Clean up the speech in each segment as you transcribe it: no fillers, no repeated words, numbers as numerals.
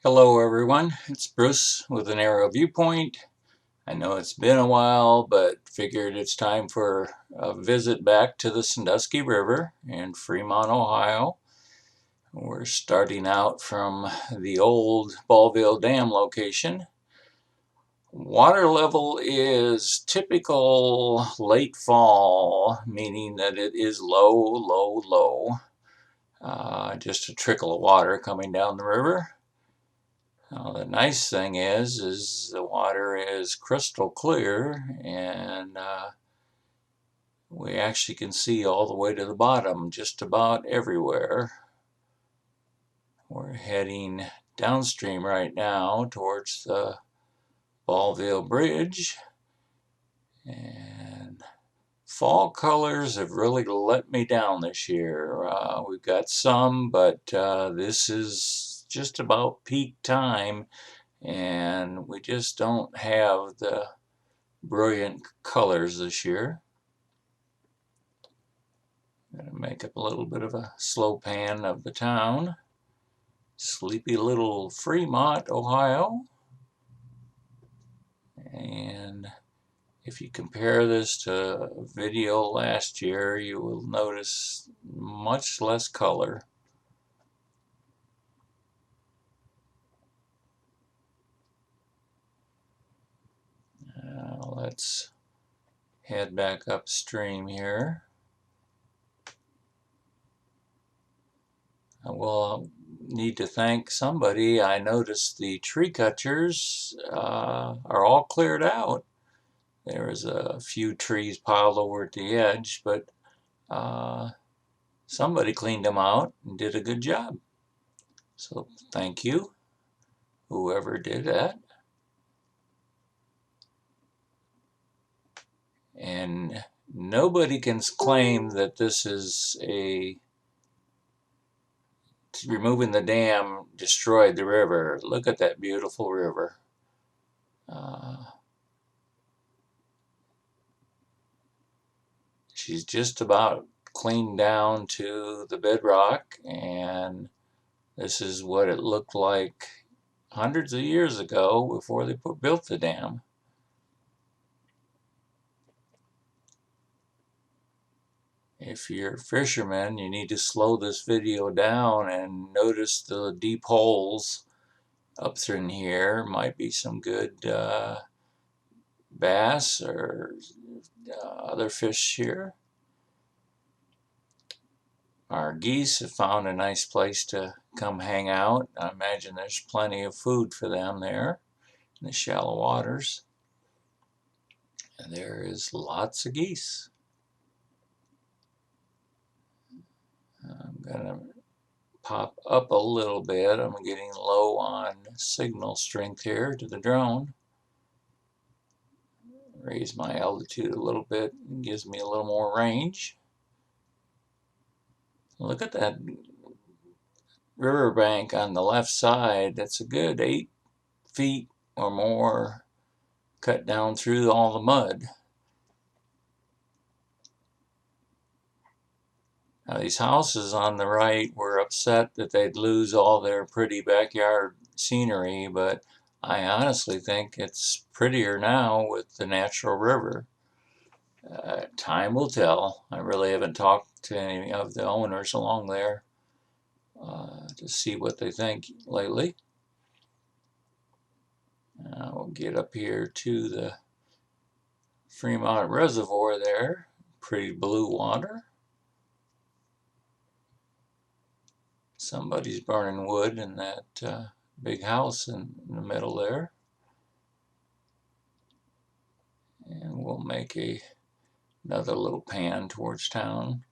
Hello everyone, it's Bruce with an Aerial Viewpoint. I know it's been a while, but figured it's time for a visit back to the Sandusky River in Fremont, Ohio. We're starting out from the old Ballville Dam location. Water level is typical late fall, meaning that it is low. Just a trickle of water coming down the river. Now, the nice thing is the water is crystal clear, and we actually can see all the way to the bottom just about everywhere. We're heading downstream right now towards the Ballville Bridge, and fall colors have really let me down this year. We've got some, but this is just about peak time, and we just don't have the brilliant colors this year. I'm going to make up a little bit of a slow pan of the town. Sleepy little Fremont, Ohio. And if you compare this to a video last year, you will notice much less color. Let's head back upstream here. We'll need to thank somebody. I noticed the tree catchers are all cleared out. There's a few trees piled over at the edge, but somebody cleaned them out and did a good job. So thank you, whoever did that. And nobody can claim that this is removing the dam destroyed the river. Look at that beautiful river. She's just about cleaned down to the bedrock, and this is what it looked like hundreds of years ago before they built the dam. If you're a fisherman, you need to slow this video down and notice the deep holes up through here. Might be some good bass or other fish here. Our geese have found a nice place to come hang out. I imagine there's plenty of food for them there in the shallow waters. And there is lots of geese. I'm going to pop up a little bit. I'm getting low on signal strength here to the drone. Raise my altitude a little bit, and gives me a little more range. Look at that riverbank on the left side. That's a good 8 feet or more cut down through all the mud. Now, these houses on the right were upset that they'd lose all their pretty backyard scenery, but I honestly think it's prettier now with the natural river. Time will tell. I really haven't talked to any of the owners along there to see what they think lately. We'll get up here to the Fremont Reservoir there. Pretty blue water. Somebody's burning wood in that big house in the middle there. And we'll make another little pan towards town.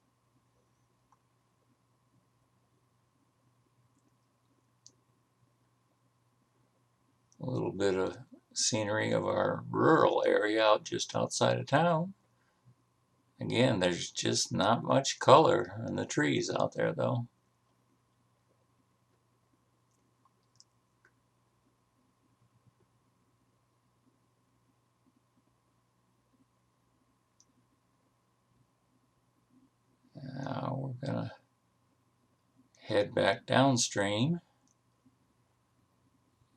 A little bit of scenery of our rural area out just outside of town. Again, there's just not much color in the trees out there though. Now we're gonna head back downstream.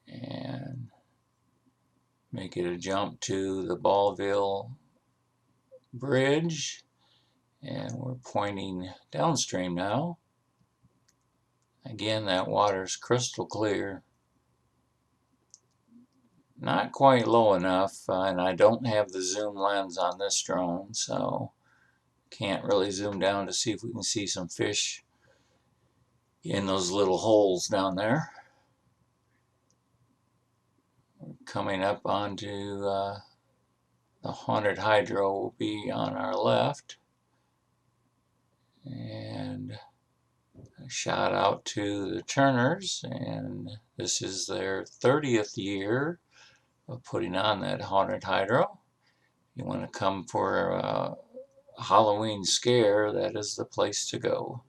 and make it a jump to the Ballville Bridge, and we're pointing downstream now. Again, that water's crystal clear. Not quite low enough, and I don't have the zoom lens on this drone, so can't really zoom down to see if we can see some fish in those little holes down there. Coming up onto the haunted hydro will be on our left. And a shout out to the Turners, and this is their 30th year of putting on that haunted hydro. You want to come for a Halloween scare, that is the place to go.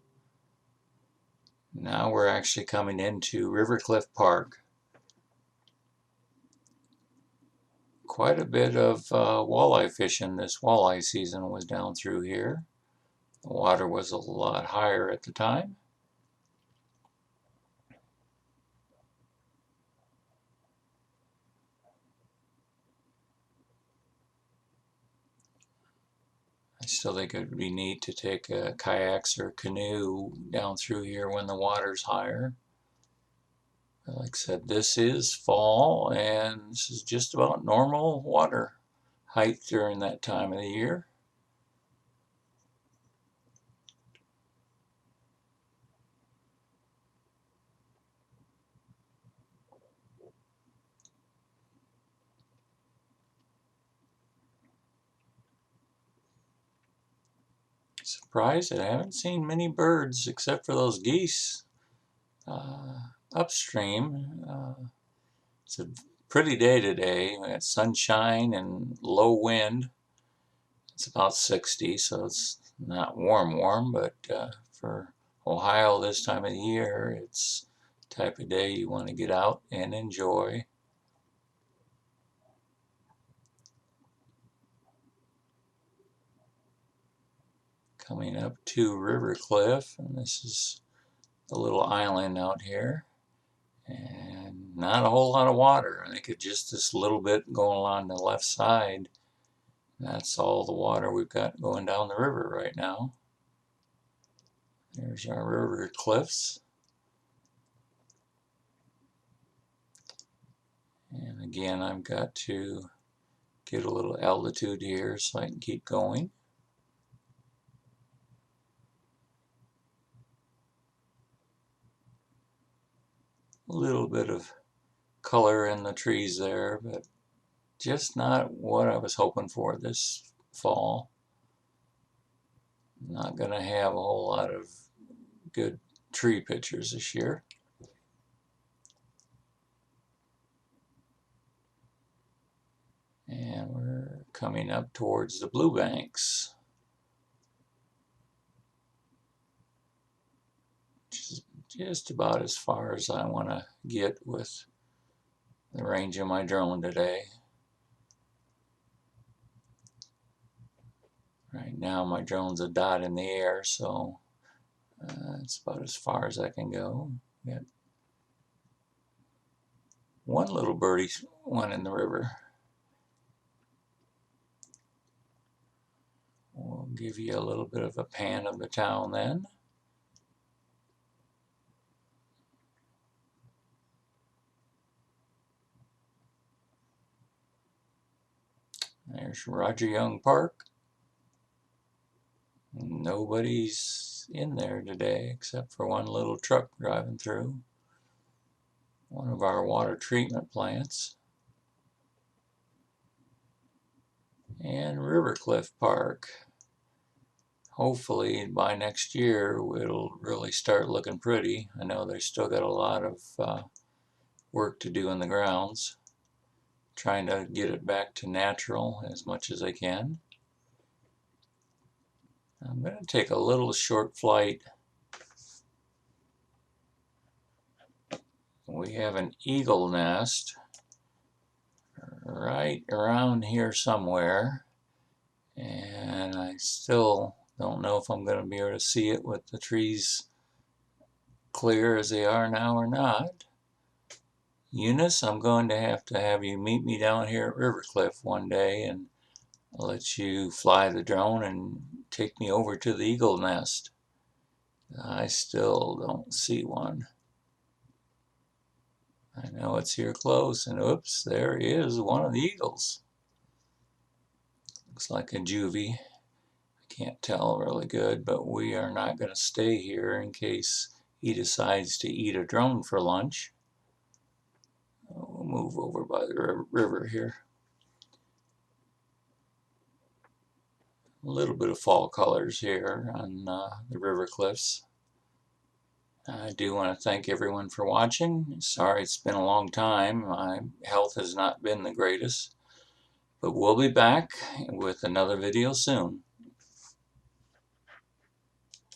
Now we're actually coming into Rivercliff Park. Quite a bit of walleye fishing this walleye season was down through here. The water was a lot higher at the time. I still think it would be neat to take kayaks or canoe down through here when the water's higher. Like I said, this is fall, and this is just about normal water height during that time of the year. Surprised that I haven't seen many birds except for those geese upstream. It's a pretty day today. We got sunshine and low wind. It's about 60, so it's not warm, but for Ohio this time of the year, it's the type of day you want to get out and enjoy. Coming up to Rivercliff, and this is the little island out here, and not a whole lot of water. I think it's just this little bit going along the left side. That's all the water we've got going down the river right now. There's our river cliffs. And again, I've got to get a little altitude here so I can keep going. A little bit of color in the trees there, but just not what I was hoping for this fall. Not going to have a whole lot of good tree pictures this year. And we're coming up towards the Blue Banks, which is just about as far as I want to get with the range of my drone today. Right now my drone's a dot in the air, so it's about as far as I can go. Got one little birdie went in the river. We'll give you a little bit of a pan of the town then. There's Roger Young Park. Nobody's in there today except for one little truck driving through. One of our water treatment plants. And Rivercliff Park. Hopefully by next year it'll really start looking pretty. I know they still got a lot of work to do in the grounds. Trying to get it back to natural as much as I can. I'm going to take a little short flight. We have an eagle nest right around here somewhere, and I still don't know if I'm going to be able to see it with the trees clear as they are now or not. Eunice, I'm going to have you meet me down here at River Cliff one day and let you fly the drone and take me over to the eagle nest. I still don't see one. I know it's here close, and oops, there is one of the eagles. Looks like a juvie. I can't tell really good, but we are not going to stay here in case he decides to eat a drone for lunch. We'll move over by the river here. A little bit of fall colors here on the river cliffs. I do want to thank everyone for watching. Sorry it's been a long time. My health has not been the greatest. But we'll be back with another video soon.